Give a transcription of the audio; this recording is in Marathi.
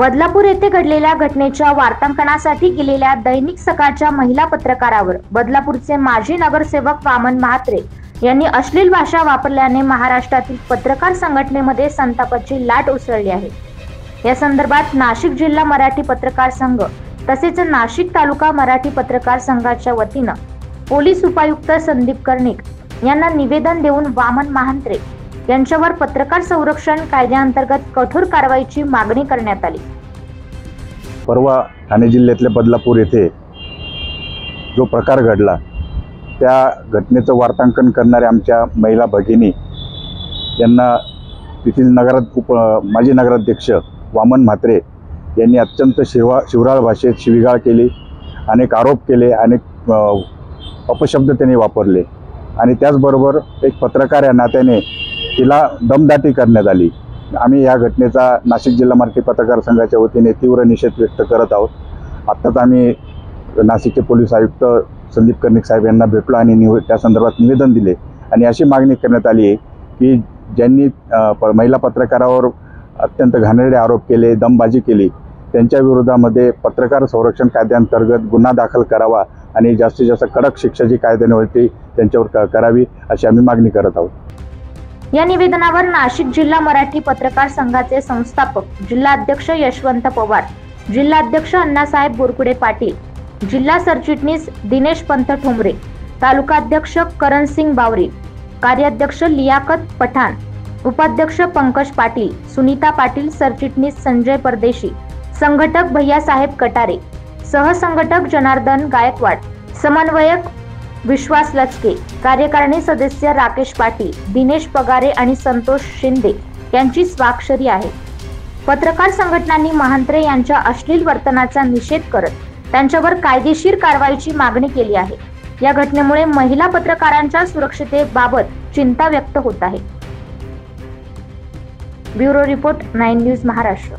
बदलापूर येथे घडलेल्या घटनेच्या वार्तांकनासाठी गेलेल्या दैनिक सकाळच्या महिला पत्रकारावर बदलापूरचे माजी नगरसेवक वामन म्हात्रे यांनी अश्लील भाषा वापरल्याने महाराष्ट्रातील पत्रकार संघटनेमध्ये संतापाची लाट उसळली आहे। या संदर्भात नाशिक जिल्हा मराठी पत्रकार संघ तसेच नाशिक तालुका मराठी पत्रकार संघाच्या वतीनं पोलीस उपायुक्त संदीप कर्णिक यांना निवेदन देऊन वामन म्हात्रे यांच्यावर पत्रकार संरक्षण कायद्याअंतर्गत कठोर कारवाईची मागणी करण्यात आली। परवा ठाणे जिल्ह्यातले बदलापूर येथे जो प्रकार घडला त्या घटनेचं वार्तांकन करणारे आमच्या महिला भगिनी यांना तेथील माजी नगराध्यक्ष वामन म्हात्रे यांनी अत्यंत शिवराळ भाषेत शिवीगाळ केली, अनेक आरोप केले, अनेक अपशब्द त्यांनी वापरले आणि त्याचबरोबर एक पत्रकार या नात्याने तिला दमदाटी करण्यात आली। आम्ही या घटनेचा नाशिक जिल्हा मराठी पत्रकार संघाच्या वतीने तीव्र निषेध व्यक्त करत आहोत। आत्ताच आम्ही नाशिकचे पोलीस आयुक्त संदीप कर्णिक साहेब यांना भेटलो आणि त्या संदर्भात निवेदन दिले आणि अशी मागणी करण्यात आली आहे की ज्यांनी महिला पत्रकारावर अत्यंत घाणेरडे आरोप केले, दमबाजी केली, त्यांच्या विरोधामध्ये पत्रकार संरक्षण कायद्याअंतर्गत गुन्हा दाखल करावा आणि जास्तीत जास्त कडक शिक्षा जी कायद्याने होती त्यांच्यावर करावी अशी आम्ही मागणी करत आहोत। या निवेदनावर नाशिक जिल्हा मराठी पत्रकार संघाचे संस्थापक जिल्हाध्यक्ष यशवंत पवार, जिल्हाध्यक्ष अण्णासाहेब बोरकुडे पाटील, जिल्हा सरचिटणीस दिनेश पंत ठोंबरे, तालुकाध्यक्ष करणसिंग बावरे, कार्याध्यक्ष लियाकत पठाण, उपाध्यक्ष पंकज पाटील, सुनीता पाटील, सरचिटणीस संजय परदेशी, संघटक भैयासाहेब कटारे, सहसंघटक जनार्दन गायकवाड, समन्वयक विश्वास लचके, कार्यकारिणी सदस्य राकेश पाटील, दिनेश पगारे आणि संतोष शिंदे यांची स्वाक्षरी आहे। पत्रकार संघटनांनी म्हात्रे यांच्या अश्लील वर्तनाचा निषेध करत त्यांच्यावर कायदेशीर कारवाईची मागणी केली आहे। या घटनेमुळे महिला पत्रकारांच्या सुरक्षिततेबाबत चिंता व्यक्त होत आहे। Bureau report 9 news Maharashtra.